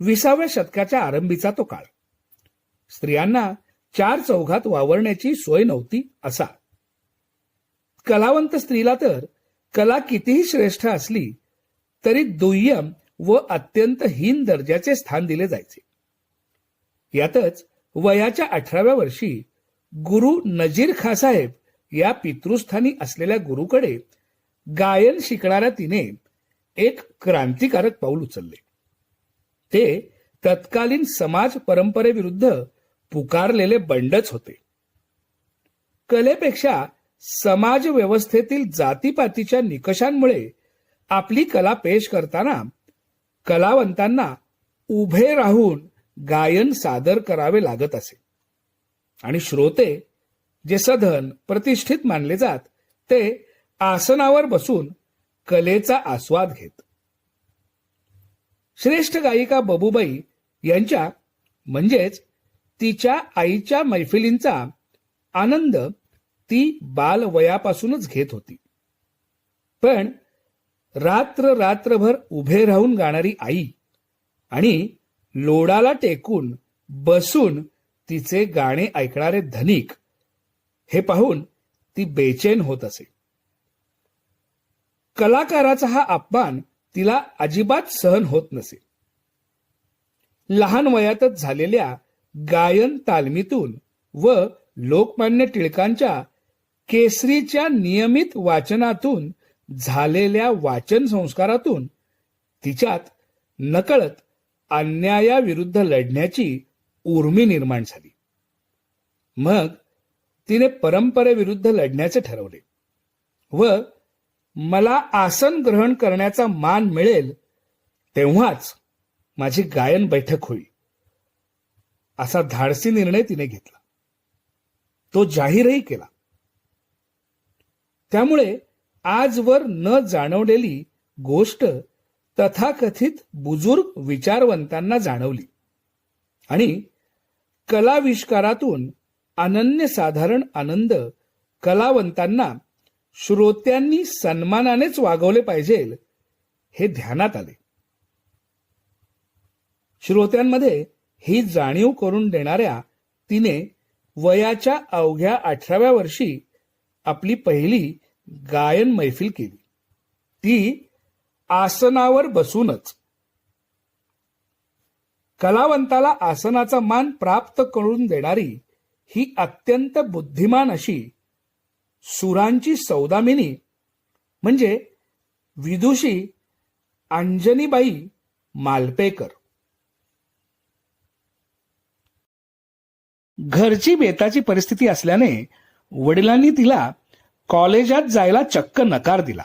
20व्या शतकाच्या आरंभीचा तो काळ. स्त्रियांना चार चौघात वावरण्याची सोय नव्हती असा. कलावंत स्त्रीला तर कला कितीही श्रेष्ठ असली तरी दुय्यम व अत्यंत हीन दर्जाचे स्थान दिले जायचे. यातच वयाच्या 18व्या वर्षी गुरु नजीर खासाहेब या पितृस्थानी असलेल्या गुरुकडे गायन शिकणाऱ्या तिने एक क्रांतिकारक पाऊल उचलले. ते तत्कालीन समाज परंपरेविरुद्ध पुकारलेले बंडच होते. कलेपेक्षा समाज व्यवस्थेतील जातीपातीच्या निकषांमुळे आपली कला पेश करताना कलावंतांना उभे राहून गायन सादर करावे लागत असे आणि श्रोते जे सधन प्रतिष्ठित मानले जात ते आसनावर बसून कलेचा आस्वाद घेत. श्रेष्ठ गायिका बबूबाई यांच्या म्हणजेच तिच्या आईच्या मैफिलींचा आनंद ती बालवयापासूनच घेत होती. पण रात्रभर उभे राहून गाणारी आई आणि लोडाला टेकून बसून तिचे गाणे ऐकणारे धनिक हे पाहून ती बेचैन होत असे. कलाकाराचा हा अपमान तिला अजिबात सहन होत नसे. लहान वयातच झालेल्या गायन तालमीतून व लोकमान्य टिळकांच्या केसरीच्या नियमित वाचनातून झालेल्या वाचन संस्कारातून तिच्यात नकळत अन्यायाविरुद्ध लढण्याची उर्मी निर्माण झाली. मग तिने परंपरेविरुद्ध लढण्याचे ठरवले व मला आसन ग्रहण करण्याचा मान मिळेल तेव्हाच माझी गायन बैठक होईल असा धाडसी निर्णय तिने घेतला. तो जाहीरही केला. त्यामुळे आजवर न जाणवलेली गोष्ट तथाकथित बुजुर्ग विचारवंतांना जाणवली आणि कलाविष्कारातून अनन्यसाधारण आनंद कलावंतांना श्रोत्यांनी सन्मानानेच वागवले पाहिजे हे ध्यानात आले. श्रोत्यांमध्ये ही जाणीव करून देणाऱ्या तिने वयाच्या अवघ्या 18व्या वर्षी आपली पहिली गायन मैफिल केली. ती आसनावर बसूनच. कलावंताला आसनाचा मान प्राप्त करून देणारी ही अत्यंत बुद्धिमान अशी सुरांची सौदामिनी म्हणजे विदुषी अंजनीबाई मालपेकर. घरची बेताची परिस्थिती असल्याने वडिलांनी तिला कॉलेजात जायला चक्क नकार दिला.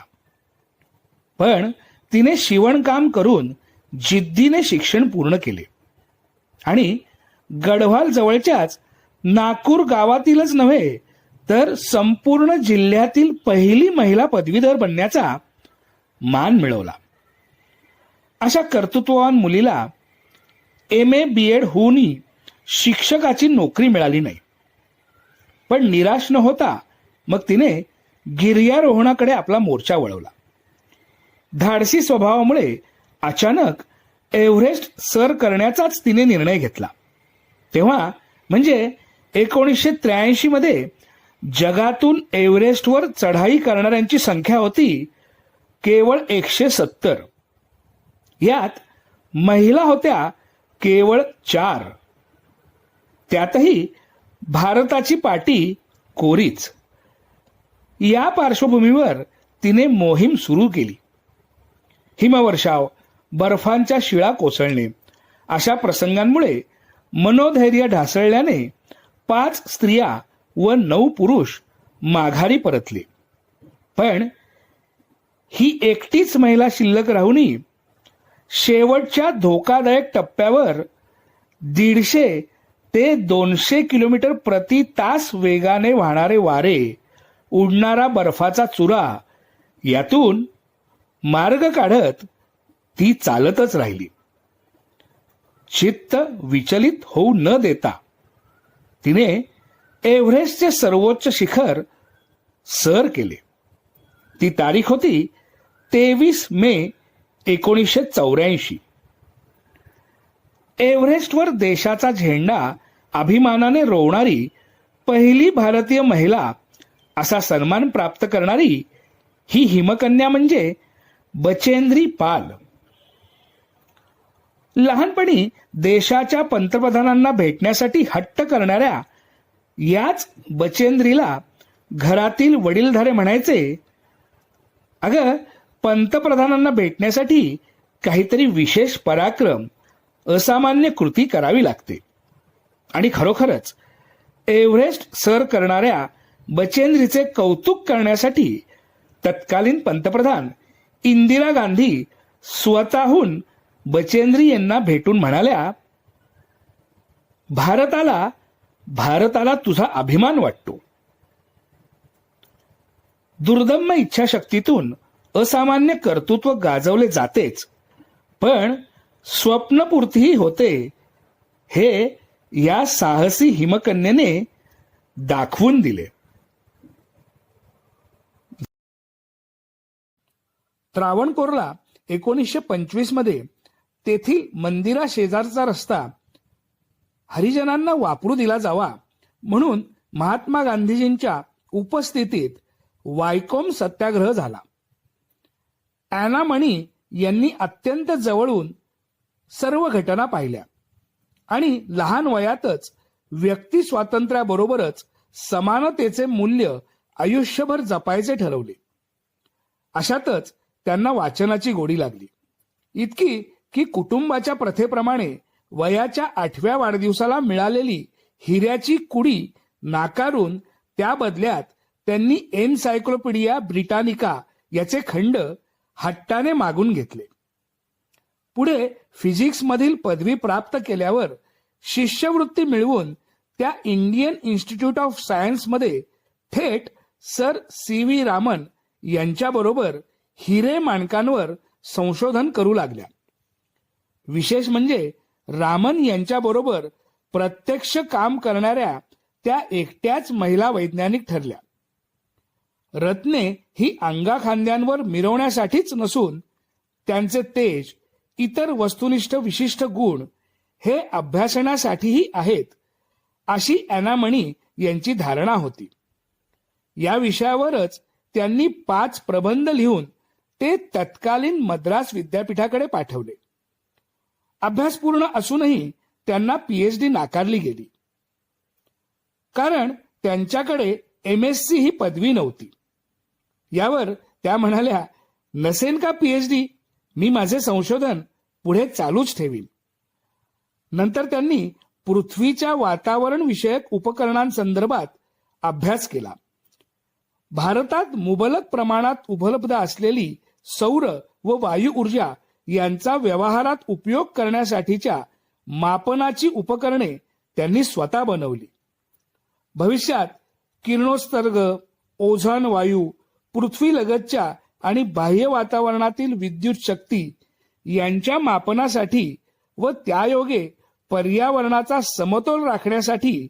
पण तिने शिवणकाम करून जिद्दीने शिक्षण पूर्ण केले आणि गढवाल जवळच्याच नागपूर गावातीलच नव्हे तर संपूर्ण जिल्ह्यातील पहिली महिला पदवीधर बनण्याचा मान मिळवला. अशा कर्तृत्ववान मुलीला MA BEd होऊनही शिक्षकाची नोकरी मिळाली नाही. पण निराश न होता मग तिने गिर्यारोहणाकडे आपला मोर्चा वळवला. धाडसी स्वभावामुळे अचानक एव्हरेस्ट सर करण्याचाच तिने निर्णय घेतला. तेव्हा म्हणजे 1983 मध्ये जगातून एव्हरेस्टवर चढाई करणाऱ्यांची संख्या होती केवळ 170. यात महिला होत्या केवळ 4. त्यातही भारताची पाटी कोरीच. या पार्श्वभूमीवर तिने मोहीम सुरू केली. हिमवर्षाव, बर्फांच्या शिळा कोसळणे अशा प्रसंगांमुळे मनोधैर्य ढासळल्याने 5 स्त्रिया व 9 पुरुष माघारी परतले. पण ही एकटीच महिला शिल्लक राहूनही शेवटच्या धोकादायक टप्प्यावर 150 ते 200 किलोमीटर प्रति तास वेगाने वाहणारे वारे, उडणारा बर्फाचा चुरा यातून मार्ग काढत ती चालतच राहिली. चित्त विचलित होऊ न देता तिने एव्हरेस्टचे सर्वोच्च शिखर सर केले. ती तारीख होती 23 मे 1984. एव्हरेस्टवर देशाचा झेंडा अभिमानाने रोवणारी पहिली भारतीय महिला असा सन्मान प्राप्त करणारी ही हिमकन्या म्हणजे बचेंद्री पाल. लहानपणी देशाच्या पंतप्रधानांना भेटण्यासाठी हट्ट करणाऱ्या याच बचेंद्रीला घरातील वडीलधारे म्हणायचे, अगं पंतप्रधानांना भेटण्यासाठी काहीतरी विशेष पराक्रम, असामान्य कृती करावी लागते. आणि खरोखरच एव्हरेस्ट सर करणाऱ्या बचेंद्रीचे कौतुक करण्यासाठी तत्कालीन पंतप्रधान इंदिरा गांधी स्वतःहून बचेंद्री यांना भेटून म्हणाल्या, भारताला तुझा अभिमान वाटतो. दुर्दम्य इच्छाशक्तीतून असामान्य कर्तृत्व गाजवले जातेच, पण स्वप्नपूर्तीही होते, हे या साहसी हिमकन्येने दाखवून दिले. त्रावणकोरला 1925 मध्ये तेथील मंदिरा शेजारचा रस्ता हरिजनांना वापरू दिला जावा म्हणून महात्मा गांधीजींच्या उपस्थितीत वायकोम सत्याग्रह झाला. ॲना मणी यांनी अत्यंत जवळून सर्व घटना पाहिल्या आणि लहान वयातच व्यक्ती स्वातंत्र्याबरोबरच समानतेचे मूल्य आयुष्यभर जपायचे ठरवले. अशातच त्यांना वाचनाची गोडी लागली, इतकी की कुटुंबाच्या प्रथेप्रमाणे वयाच्या 8व्या वाढदिवसाला मिळालेली हिऱ्याची कुडी नाकारून त्या बदल्यात त्यांनी एनसायक्लोपीडिया ब्रिटानिका याचे खंड हट्टाने मागून घेतले. पुढे फिजिक्समधील पदवी प्राप्त केल्यावर शिष्यवृत्ती मिळवून त्या इंडियन इन्स्टिट्यूट ऑफ सायन्समध्ये थेट सर CV रामन यांच्याबरोबर हिरे माणकांवर संशोधन करू लागल्या. विशेष म्हणजे रामन यांच्याबरोबर प्रत्यक्ष काम करणाऱ्या त्या एकट्याच महिला वैज्ञानिक ठरल्या. रत्ने ही अंगाखांद्यांवर मिरवण्यासाठीच नसून त्यांचे तेज, इतर वस्तुनिष्ठ विशिष्ट गुण हे अभ्यासण्यासाठीही आहेत, अशी ॲना मणी यांची धारणा होती. या विषयावरच त्यांनी 5 प्रबंध लिहून ते तत्कालीन मद्रास विद्यापीठाकडे पाठवले. अभ्यास पूर्ण असूनही त्यांना PhD नाकारली गेली, कारण त्यांच्याकडे MSc ही पदवी नव्हती. यावर त्या म्हणाल्या, नसेन का PhD, मी माझे संशोधन पुढे चालूच ठेवीन. नंतर त्यांनी पृथ्वीच्या वातावरण विषयक उपकरणांसंदर्भात अभ्यास केला. भारतात मुबलक प्रमाणात उपलब्ध असलेली सौर व वायू ऊर्जा यांचा व्यवहारात उपयोग करण्यासाठीच्या मापनाची उपकरणे त्यांनी स्वतः बनवली. भविष्यात किरणोत्सर्ग, ओझोन वायू, पृथ्वीलगतच्या आणि बाह्य वातावरणातील विद्युत शक्ती यांच्या मापनासाठी व त्यायोगे पर्यावरणाचा समतोल राखण्यासाठी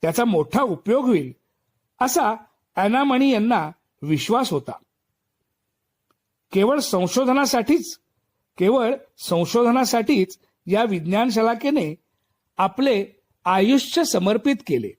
त्याचा मोठा उपयोग होईल, असा ॲना मणी यांना विश्वास होता. केवळ संशोधनासाठीच या विज्ञान शलाकेने आपले आयुष्य समर्पित केले.